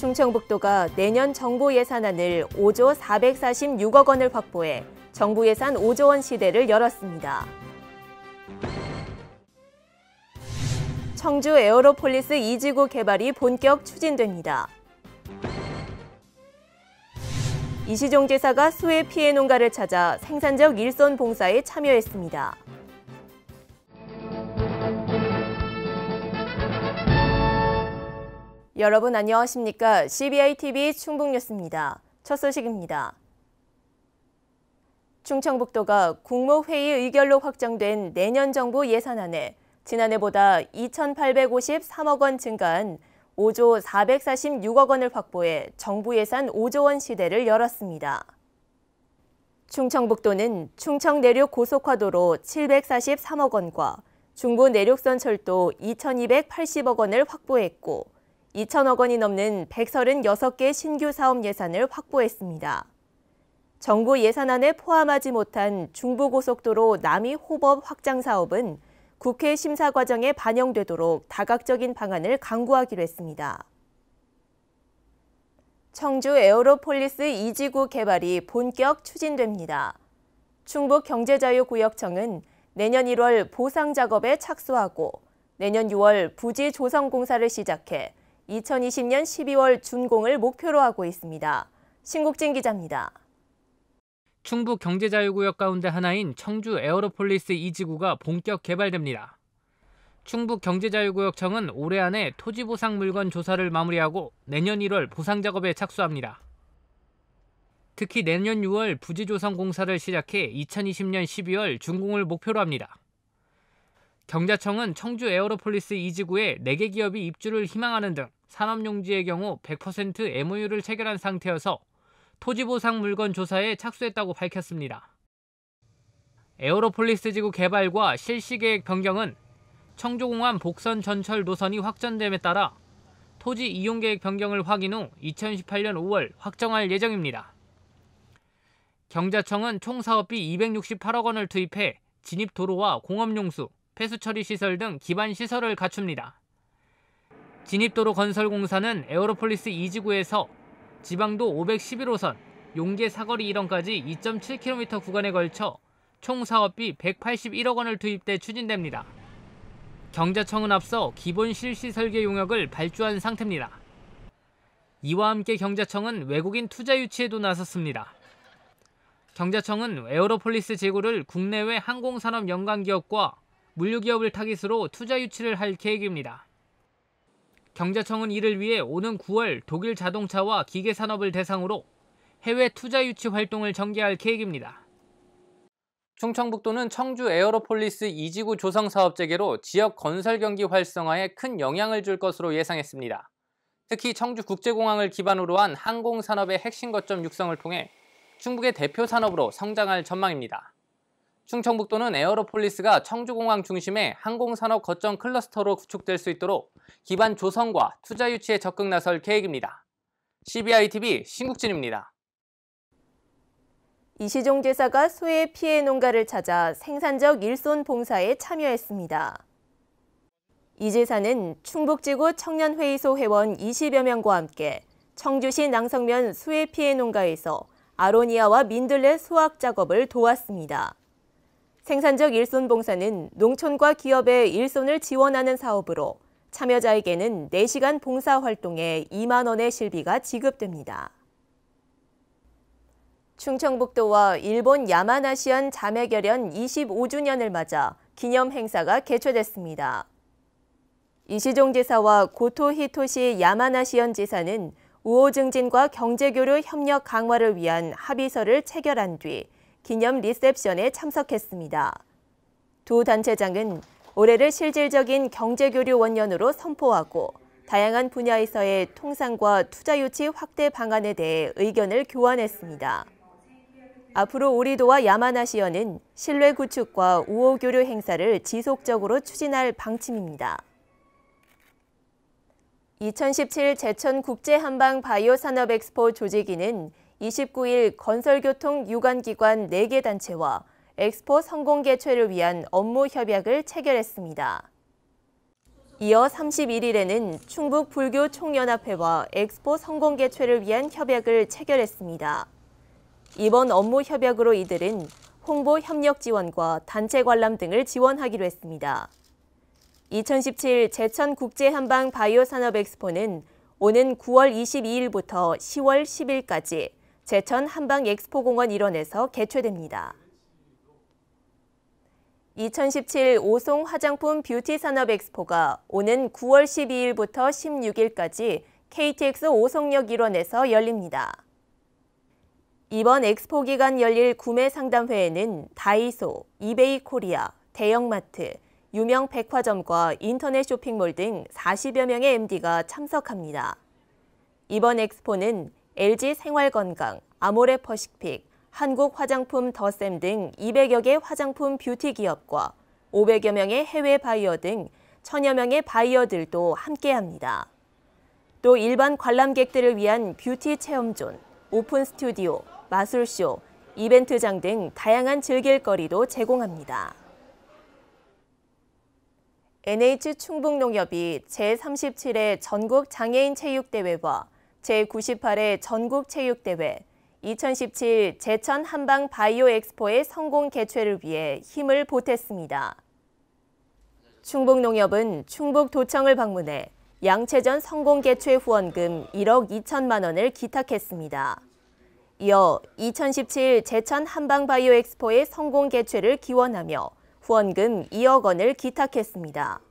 충청북도가 내년 정부 예산안을 5조 446억 원을 확보해 정부 예산 5조 원 시대를 열었습니다. 청주 에어로폴리스 2지구 개발이 본격 추진됩니다. 이시종 지사가 수해 피해 농가를 찾아 생산적 일손 봉사에 참여했습니다. 여러분 안녕하십니까? CBI-TV 충북뉴스입니다. 첫 소식입니다. 충청북도가 국무회의 의결로 확정된 내년 정부 예산안에 지난해보다 2,853억 원 증가한 5조 446억 원을 확보해 정부 예산 5조 원 시대를 열었습니다. 충청북도는 충청 내륙 고속화도로 743억 원과 중부 내륙선 철도 2,280억 원을 확보했고 2,000억 원이 넘는 136개 신규 사업 예산을 확보했습니다. 정부 예산안에 포함하지 못한 중부고속도로 남이호법 확장 사업은 국회 심사 과정에 반영되도록 다각적인 방안을 강구하기로 했습니다. 청주 에어로폴리스 2지구 개발이 본격 추진됩니다. 충북경제자유구역청은 내년 1월 보상 작업에 착수하고 내년 6월 부지 조성 공사를 시작해 2020년 12월 준공을 목표로 하고 있습니다. 신국진 기자입니다. 충북 경제자유구역 가운데 하나인 청주 에어로폴리스 2지구가 본격 개발됩니다. 충북 경제자유구역청은 올해 안에 토지보상 물건 조사를 마무리하고 내년 1월 보상 작업에 착수합니다. 특히 내년 6월 부지 조성 공사를 시작해 2020년 12월 준공을 목표로 합니다. 경자청은 청주 에어로폴리스 2지구에 4개 기업이 입주를 희망하는 등 산업용지의 경우 100% MOU를 체결한 상태여서 토지보상 물건 조사에 착수했다고 밝혔습니다. 에어로폴리스 지구 개발과 실시계획 변경은 청주공항 복선 전철 노선이 확전됨에 따라 토지 이용계획 변경을 확인 후 2018년 5월 확정할 예정입니다. 경자청은 총 사업비 268억 원을 투입해 진입도로와 공업용수, 폐수처리시설 등 기반시설을 갖춥니다. 진입도로 건설 공사는 에어로폴리스 2지구에서 지방도 511호선, 용계 사거리 일원까지 2.7km 구간에 걸쳐 총 사업비 181억 원을 투입돼 추진됩니다. 경자청은 앞서 기본 실시 설계 용역을 발주한 상태입니다. 이와 함께 경자청은 외국인 투자 유치에도 나섰습니다. 경자청은 에어로폴리스 지구를 국내외 항공산업 연관기업과 물류기업을 타깃으로 투자 유치를 할 계획입니다. 경자청은 이를 위해 오는 9월 독일 자동차와 기계산업을 대상으로 해외 투자 유치 활동을 전개할 계획입니다. 충청북도는 청주 에어로폴리스 2지구 조성 사업 재개로 지역 건설 경기 활성화에 큰 영향을 줄 것으로 예상했습니다. 특히 청주국제공항을 기반으로 한 항공산업의 핵심 거점 육성을 통해 충북의 대표 산업으로 성장할 전망입니다. 충청북도는 에어로폴리스가 청주공항 중심의 항공산업 거점 클러스터로 구축될 수 있도록 기반 조성과 투자 유치에 적극 나설 계획입니다. CBI-TV 신국진입니다. 이시종 지사가 수해 피해 농가를 찾아 생산적 일손 봉사에 참여했습니다. 이 지사는 충북지구 청년회의소 회원 20여 명과 함께 청주시 낭성면 수해 피해 농가에서 아로니아와 민들레 수확 작업을 도왔습니다. 생산적 일손 봉사는 농촌과 기업의 일손을 지원하는 사업으로 참여자에게는 4시간 봉사 활동에 2만 원의 실비가 지급됩니다. 충청북도와 일본 야마나시현 자매결연 25주년을 맞아 기념 행사가 개최됐습니다. 이시종 지사와 고토 히토시 야마나시현 지사는 우호 증진과 경제교류 협력 강화를 위한 합의서를 체결한 뒤 기념 리셉션에 참석했습니다. 두 단체장은 올해를 실질적인 경제교류 원년으로 선포하고 다양한 분야에서의 통상과 투자 유치 확대 방안에 대해 의견을 교환했습니다. 앞으로 오리도와 야마나시현은 신뢰 구축과 우호 교류 행사를 지속적으로 추진할 방침입니다. 2017 제천 국제한방 바이오 산업 엑스포 조직위는 29일 건설교통 유관기관 4개 단체와 엑스포 성공 개최를 위한 업무 협약을 체결했습니다. 이어 31일에는 충북불교총연합회와 엑스포 성공 개최를 위한 협약을 체결했습니다. 이번 업무 협약으로 이들은 홍보 협력 지원과 단체 관람 등을 지원하기로 했습니다. 2017 제천 국제한방 바이오 산업 엑스포는 오는 9월 22일부터 10월 10일까지 제천 한방 엑스포공원 일원에서 개최됩니다. 2017 오송 화장품 뷰티 산업 엑스포가 오는 9월 12일부터 16일까지 KTX 오송역 일원에서 열립니다. 이번 엑스포 기간 열릴 구매 상담회에는 다이소, 이베이 코리아, 대형마트, 유명 백화점과 인터넷 쇼핑몰 등 40여 명의 MD가 참석합니다. 이번 엑스포는 LG 생활건강, 아모레퍼시픽, 한국 화장품 더샘 등 200여 개 화장품 뷰티 기업과 500여 명의 해외 바이어 등 1000여 명의 바이어들도 함께합니다. 또 일반 관람객들을 위한 뷰티 체험존, 오픈 스튜디오, 마술쇼, 이벤트장 등 다양한 즐길거리도 제공합니다. NH충북농협이 제37회 전국장애인체육대회와 제98회 전국체육대회, 2017 제천 한방 바이오 엑스포의 성공 개최를 위해 힘을 보탰습니다. 충북농협은 충북도청을 방문해 양체전 성공 개최 후원금 1억 2천만 원을 기탁했습니다. 이어 2017 제천 한방 바이오 엑스포의 성공 개최를 기원하며 후원금 2억 원을 기탁했습니다.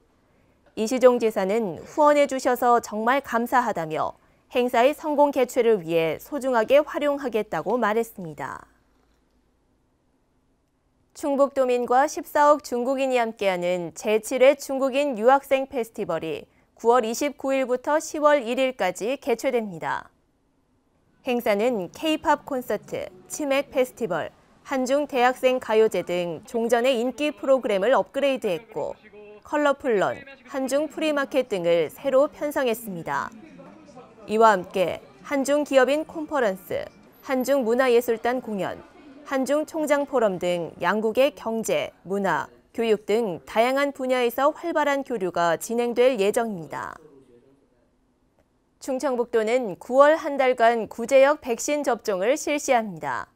이시종 지사는 후원해 주셔서 정말 감사하다며 행사의 성공 개최를 위해 소중하게 활용하겠다고 말했습니다. 충북도민과 14억 중국인이 함께하는 제7회 중국인 유학생 페스티벌이 9월 29일부터 10월 1일까지 개최됩니다. 행사는 K-팝 콘서트, 치맥 페스티벌, 한중 대학생 가요제 등 종전의 인기 프로그램을 업그레이드했고 컬러풀런, 한중 프리마켓 등을 새로 편성했습니다. 이와 함께 한중 기업인 콘퍼런스, 한중 문화예술단 공연, 한중 총장 포럼 등 양국의 경제, 문화, 교육 등 다양한 분야에서 활발한 교류가 진행될 예정입니다. 충청북도는 9월 한 달간 구제역 백신 접종을 실시합니다.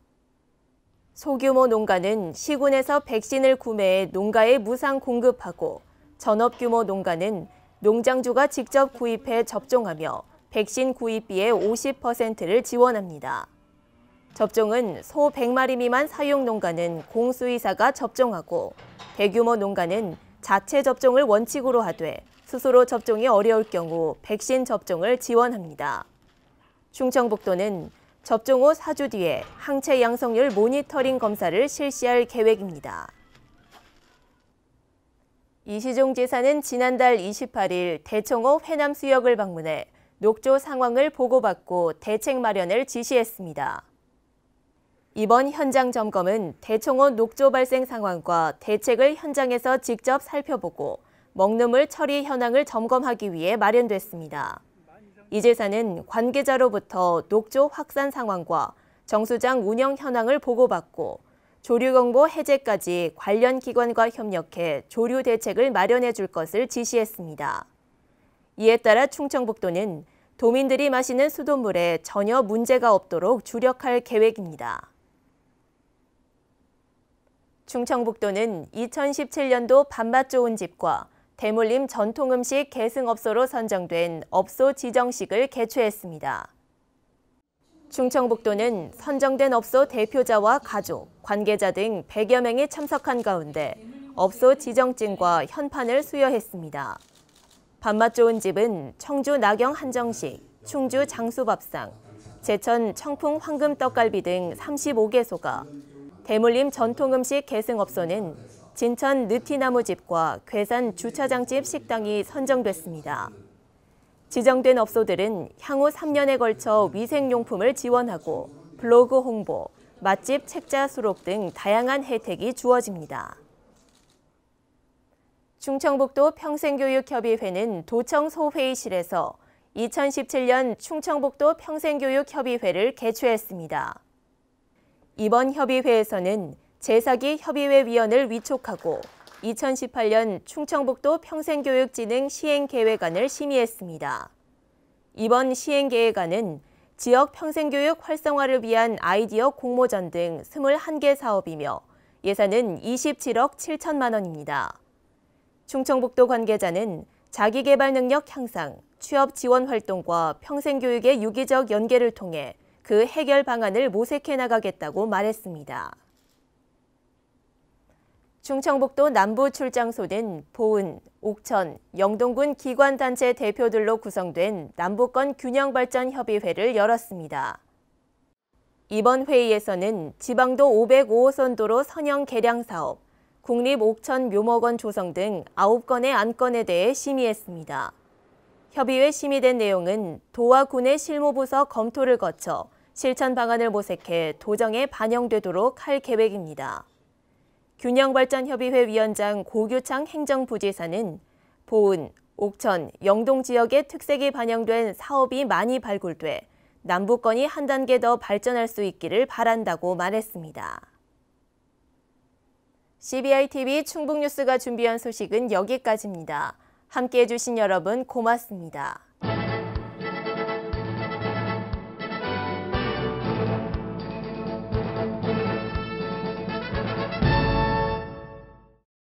소규모 농가는 시군에서 백신을 구매해 농가에 무상 공급하고 전업규모 농가는 농장주가 직접 구입해 접종하며 백신 구입비의 50%를 지원합니다. 접종은 소 100마리 미만 사육 농가는 공수의사가 접종하고 대규모 농가는 자체 접종을 원칙으로 하되 스스로 접종이 어려울 경우 백신 접종을 지원합니다. 충청북도는 접종 후 4주 뒤에 항체 양성률 모니터링 검사를 실시할 계획입니다. 이시종 지사는 지난달 28일 대청호 회남 수역을 방문해 녹조 상황을 보고받고 대책 마련을 지시했습니다. 이번 현장 점검은 대청호 녹조 발생 상황과 대책을 현장에서 직접 살펴보고 먹는물 처리 현황을 점검하기 위해 마련됐습니다. 이 지사는 관계자로부터 녹조 확산 상황과 정수장 운영 현황을 보고받고 조류경보 해제까지 관련 기관과 협력해 조류 대책을 마련해 줄 것을 지시했습니다. 이에 따라 충청북도는 도민들이 마시는 수돗물에 전혀 문제가 없도록 주력할 계획입니다. 충청북도는 2017년도 밥맛 좋은 집과 대물림 전통음식 계승업소로 선정된 업소 지정식을 개최했습니다. 충청북도는 선정된 업소 대표자와 가족, 관계자 등 100여 명이 참석한 가운데 업소 지정증과 현판을 수여했습니다. 밥맛 좋은 집은 청주 나경 한정식, 충주 장수밥상, 제천 청풍 황금 떡갈비 등 35개소가, 대물림 전통음식 계승업소는 진천 느티나무집과 괴산 주차장집 식당이 선정됐습니다. 지정된 업소들은 향후 3년에 걸쳐 위생용품을 지원하고 블로그 홍보, 맛집 책자 수록 등 다양한 혜택이 주어집니다. 충청북도 평생교육협의회는 도청 소회의실에서 2017년 충청북도 평생교육협의회를 개최했습니다. 이번 협의회에서는 제사기 협의회 위원을 위촉하고 2018년 충청북도 평생교육진흥 시행계획안을 심의했습니다. 이번 시행계획안은 지역 평생교육 활성화를 위한 아이디어 공모전 등 21개 사업이며 예산은 27억 7천만 원입니다. 충청북도 관계자는 자기개발 능력 향상, 취업 지원 활동과 평생교육의 유기적 연계를 통해 그 해결 방안을 모색해 나가겠다고 말했습니다. 충청북도 남부출장소는 보은, 옥천, 영동군 기관단체 대표들로 구성된 남부권 균형발전협의회를 열었습니다. 이번 회의에서는 지방도 505호선 도로 선형 개량 사업, 국립옥천 묘목원 조성 등 9건의 안건에 대해 심의했습니다. 협의회 심의된 내용은 도와 군의 실무부서 검토를 거쳐 실천 방안을 모색해 도정에 반영되도록 할 계획입니다. 균형발전협의회 위원장 고규창 행정부지사는 보은, 옥천, 영동 지역의 특색이 반영된 사업이 많이 발굴돼 남부권이 한 단계 더 발전할 수 있기를 바란다고 말했습니다. CBI-TV 충북뉴스가 준비한 소식은 여기까지입니다. 함께해 주신 여러분 고맙습니다.